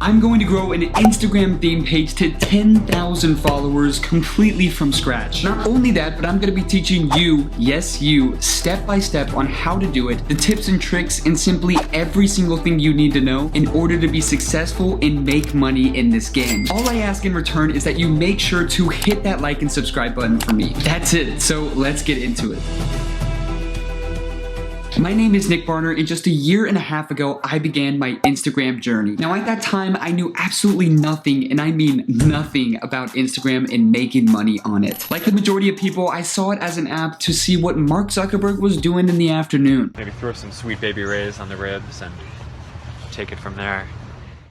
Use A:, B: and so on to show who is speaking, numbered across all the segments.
A: I'm going to grow an Instagram theme page to 10,000 followers completely from scratch. Not only that, but I'm going to be teaching you, yes you, step by step on how to do it, the tips and tricks, and simply every single thing you need to know in order to be successful and make money in this game. All I ask in return is that you make sure to hit that like and subscribe button for me. That's it, so let's get into it. My name is Nick Barner, and just a year and a half ago, I began my Instagram journey. Now at that time, I knew absolutely nothing, and I mean nothing, about Instagram and making money on it. Like the majority of people, I saw it as an app to see what Mark Zuckerberg was doing in the afternoon.
B: Maybe throw some Sweet Baby Ray's on the ribs and take it from there.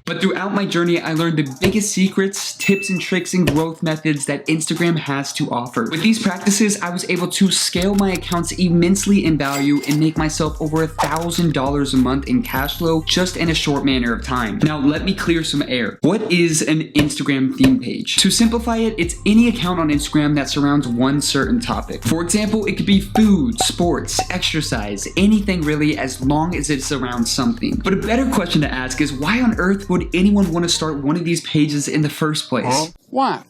A: But throughout my journey, I learned the biggest secrets, tips and tricks, and growth methods that Instagram has to offer. With these practices, I was able to scale my accounts immensely in value and make myself over $1,000 a month in cash flow just in a short manner of time. Now, let me clear some air. What is an Instagram theme page? To simplify it, it's any account on Instagram that surrounds one certain topic. For example, it could be food, sports, exercise, anything really, as long as it surrounds something. But a better question to ask is, why on earth would anyone want to start one of these pages in the first place?
C: Why?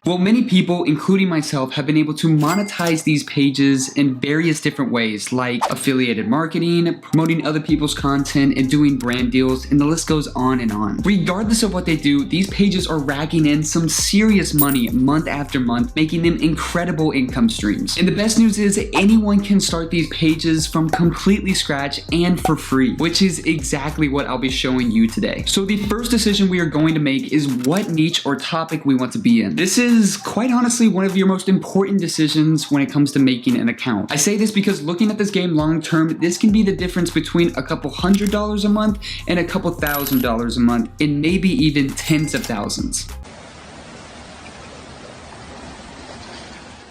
A: Well, many people, including myself, have been able to monetize these pages in various different ways, like affiliated marketing, promoting other people's content, and doing brand deals, and the list goes on and on. Regardless of what they do, these pages are racking in some serious money month after month, making them incredible income streams. And the best news is anyone can start these pages from completely scratch and for free, which is exactly what I'll be showing you today. So the first decision we are going to make is what niche or topic we want to be in. This is quite honestly one of your most important decisions when it comes to making an account. I say this because looking at this game long term, this can be the difference between a couple $100s a month and a couple $1,000s a month, and maybe even tens of thousands.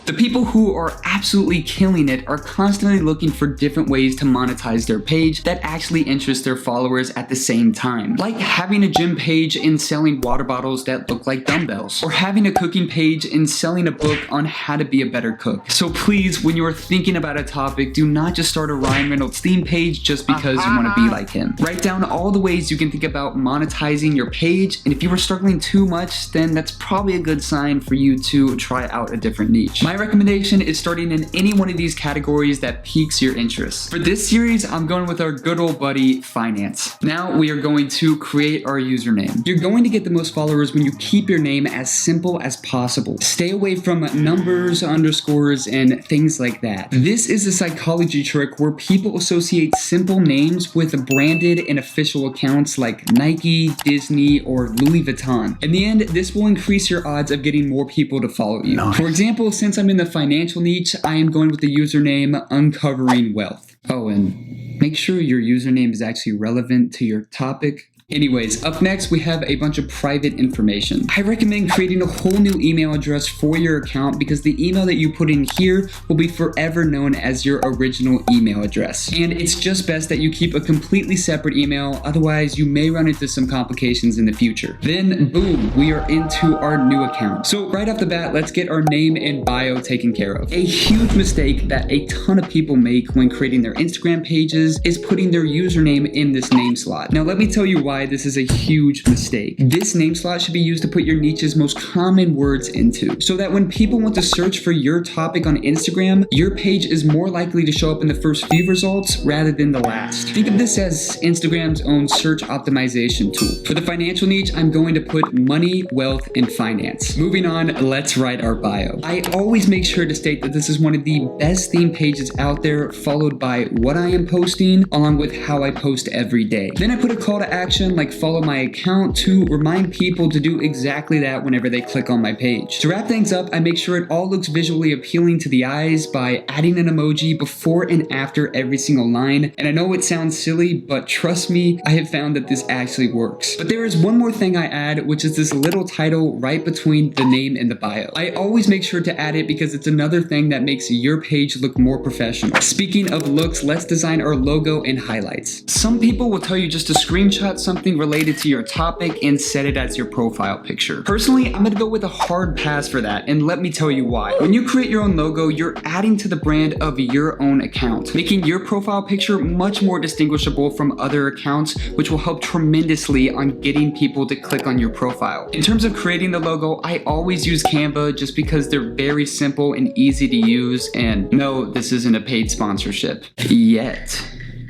A: The people who are absolutely killing it are constantly looking for different ways to monetize their page that actually interest their followers at the same time. Like having a gym page and selling water bottles that look like dumbbells, or having a cooking page and selling a book on how to be a better cook. So please, when you're thinking about a topic, do not just start a Ryan Reynolds theme page just because you want to be like him. Write down all the ways you can think about monetizing your page, and if you are struggling too much, then that's probably a good sign for you to try out a different niche. My recommendation is starting in any one of these categories that piques your interest. For this series, I'm going with our good old buddy, finance. Now we are going to create our username. You're going to get the most followers when you keep your name as simple as possible. Stay away from numbers, underscores, and things like that. This is a psychology trick where people associate simple names with branded and official accounts like Nike, Disney, or Louis Vuitton. In the end, this will increase your odds of getting more people to follow you. Nice. For example, since I'm in the financial niche, I am going with the username Uncovering Wealth. Oh, and make sure your username is actually relevant to your topic. Anyways, up next we have a bunch of private information. I recommend creating a whole new email address for your account because the email that you put in here will be forever known as your original email address. And it's just best that you keep a completely separate email, otherwise you may run into some complications in the future. Then boom, we are into our new account. So right off the bat, let's get our name and bio taken care of. A huge mistake that a ton of people make when creating their Instagram pages is putting their username in this name slot. Now let me tell you why this is a huge mistake. This name slot should be used to put your niche's most common words into, so that when people want to search for your topic on Instagram, your page is more likely to show up in the first few results rather than the last. Think of this as Instagram's own search optimization tool. For the financial niche, I'm going to put money, wealth, and finance. Moving on, let's write our bio. I always make sure to state that this is one of the best theme pages out there, followed by what I am posting, along with how I post every day. Then I put a call to action like follow my account to remind people to do exactly that whenever they click on my page. To wrap things up, I make sure it all looks visually appealing to the eyes by adding an emoji before and after every single line. And I know it sounds silly, but trust me, I have found that this actually works. But there is one more thing I add, which is this little title right between the name and the bio. I always make sure to add it because it's another thing that makes your page look more professional. Speaking of looks, let's design our logo and highlights. Some people will tell you just to screenshot something something related to your topic and set it as your profile picture. Personally, I'm gonna go with a hard pass for that, and let me tell you why. When you create your own logo, you're adding to the brand of your own account, making your profile picture much more distinguishable from other accounts, which will help tremendously on getting people to click on your profile. In terms of creating the logo, I always use Canva just because they're very simple and easy to use, and no, this isn't a paid sponsorship. Yet.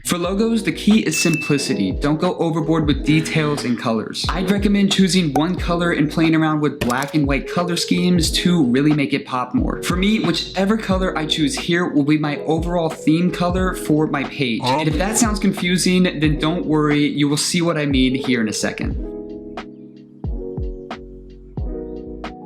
A: For logos, the key is simplicity. Don't go overboard with details and colors. I'd recommend choosing one color and playing around with black and white color schemes to really make it pop more. For me, whichever color I choose here will be my overall theme color for my page. And if that sounds confusing, then don't worry, you will see what I mean here in a second.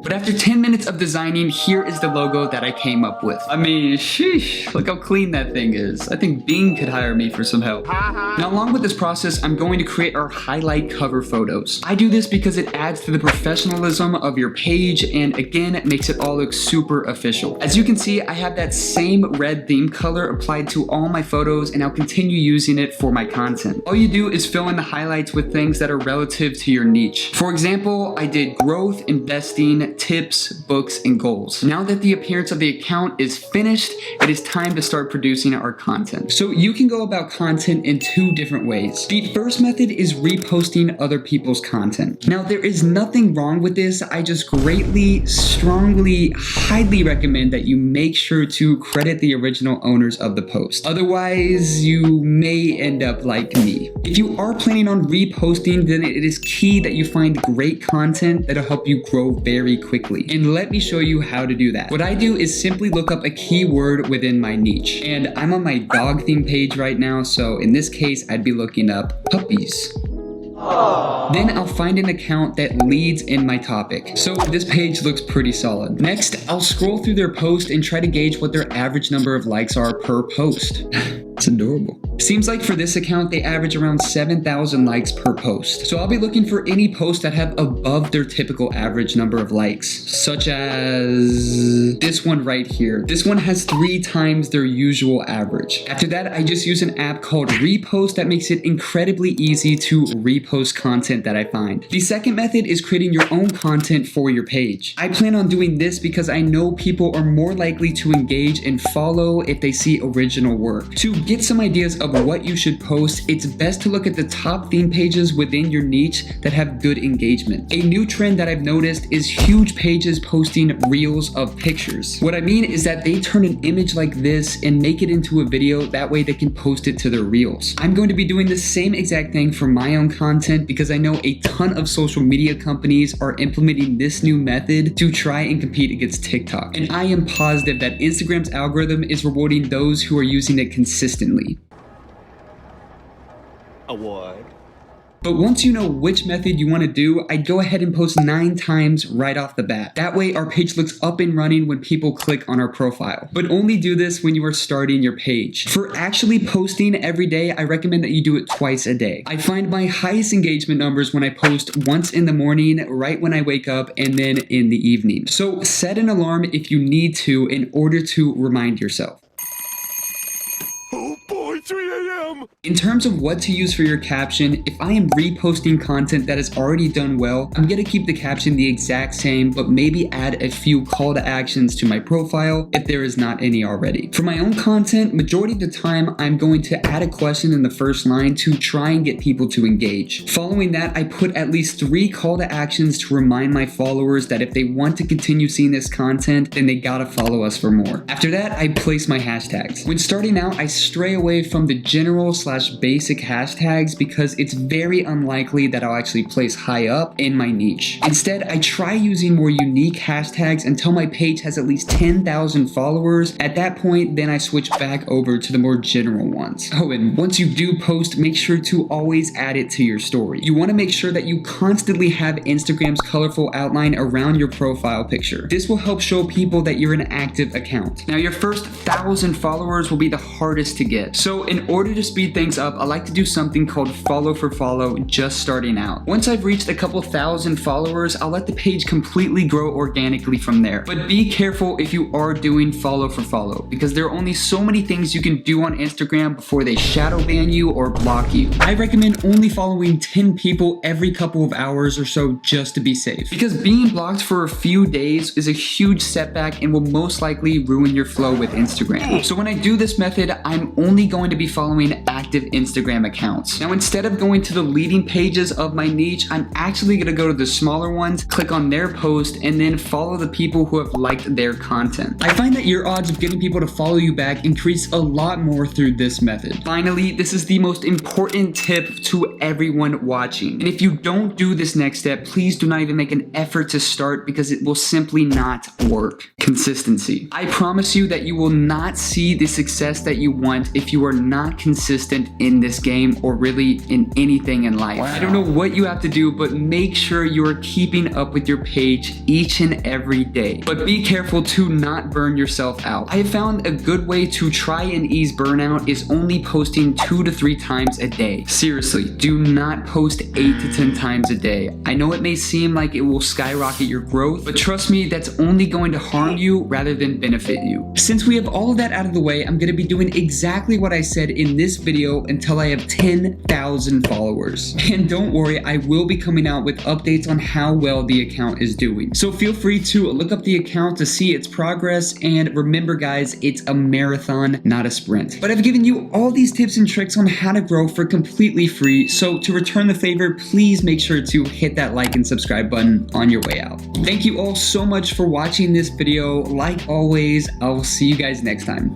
A: But after 10 minutes of designing, here is the logo that I came up with. I mean, sheesh, look how clean that thing is. I think Bing could hire me for some help. Now, along with this process, I'm going to create our highlight cover photos. I do this because it adds to the professionalism of your page, and again, it makes it all look super official. As you can see, I have that same red theme color applied to all my photos, and I'll continue using it for my content. All you do is fill in the highlights with things that are relative to your niche. For example, I did growth, investing, tips, books, and goals. Now that the appearance of the account is finished, it is time to start producing our content. So you can go about content in two different ways. The first method is reposting other people's content. Now, there is nothing wrong with this. I just greatly, strongly, highly recommend that you make sure to credit the original owners of the post. Otherwise, you may end up like me. If you are planning on reposting, then it is key that you find great content that'll help you grow very quickly. And let me show you how to do that. What I do is simply look up a keyword within my niche. And I'm on my dog theme page right now, so in this case, I'd be looking up puppies. Then I'll find an account that leads in my topic. So this page looks pretty solid. Next, I'll scroll through their post and try to gauge what their average number of likes are per post. It's adorable. Seems like for this account, they average around 7,000 likes per post. So I'll be looking for any posts that have above their typical average number of likes, such as this one right here. This one has 3 times their usual average. After that, I just use an app called Repost that makes it incredibly easy to repost content that I find. The second method is creating your own content for your page. I plan on doing this because I know people are more likely to engage and follow if they see original work. To get some ideas of what you should post, it's best to look at the top theme pages within your niche that have good engagement. A new trend that I've noticed is huge pages posting reels of pictures. What I mean is that they turn an image like this and make it into a video, that way they can post it to their reels. I'm going to be doing the same exact thing for my own content because I know a ton of social media companies are implementing this new method to try and compete against TikTok. And I am positive that Instagram's algorithm is rewarding those who are using it consistently.
C: Award.
A: But once you know which method you want to do, I'd go ahead and post 9 times right off the bat. That way our page looks up and running when people click on our profile. But only do this when you are starting your page. For actually posting every day, I recommend that you do it twice a day. I find my highest engagement numbers when I post once in the morning, right when I wake up, and then in the evening. So set an alarm if you need to in order to remind yourself.
C: Oh boy, 3 a.m.
A: In terms of what to use for your caption, if I am reposting content that is already done well, I'm gonna keep the caption the exact same, but maybe add a few call to actions to my profile if there is not any already. For my own content, majority of the time, I'm going to add a question in the first line to try and get people to engage. Following that, I put at least 3 call to actions to remind my followers that if they want to continue seeing this content, then they gotta follow us for more. After that, I place my hashtags. When starting out, I stray away from the general/basic hashtags because it's very unlikely that I'll actually place high up in my niche. Instead, I try using more unique hashtags until my page has at least 10,000 followers. At that point, then I switch back over to the more general ones. Oh, and once you do post, make sure to always add it to your story. You want to make sure that you constantly have Instagram's colorful outline around your profile picture. This will help show people that you're an active account. Now, your first 1,000 followers will be the hardest to get. So in order to speed things up, I like to do something called follow for follow just starting out. Once I've reached a couple thousand followers, I'll let the page completely grow organically from there. But be careful if you are doing follow for follow, because there are only so many things you can do on Instagram before they shadow ban you or block you. I recommend only following 10 people every couple of hours or so just to be safe, because being blocked for a few days is a huge setback and will most likely ruin your flow with Instagram. So when I do this method, I'm only going to be following active Instagram accounts. Now, instead of going to the leading pages of my niche, I'm actually going to go to the smaller ones, click on their post, and then follow the people who have liked their content. I find that your odds of getting people to follow you back increase a lot more through this method. Finally, this is the most important tip to everyone watching. And if you don't do this next step, please do not even make an effort to start, because it will simply not work. Consistency. I promise you that you will not see the success that you want if you are not consistent in this game, or really in anything in life. I don't know what you have to do, but make sure you are keeping up with your page each and every day. But be careful to not burn yourself out. I have found a good way to try and ease burnout is only posting 2 to 3 times a day. Seriously, do not post 8 to 10 times a day. I know it may seem like it will skyrocket your growth, but trust me, that's only going to harm you rather than benefit you. Since we have all of that out of the way, I'm going to be doing exactly what I said in this video until I have 10,000 followers. And don't worry, I will be coming out with updates on how well the account is doing. So feel free to look up the account to see its progress, and remember guys, it's a marathon, not a sprint. But I've given you all these tips and tricks on how to grow for completely free, so to return the favor, please make sure to hit that like and subscribe button on your way out. Thank you all so much for watching this video. Like always, I'll see you guys next time.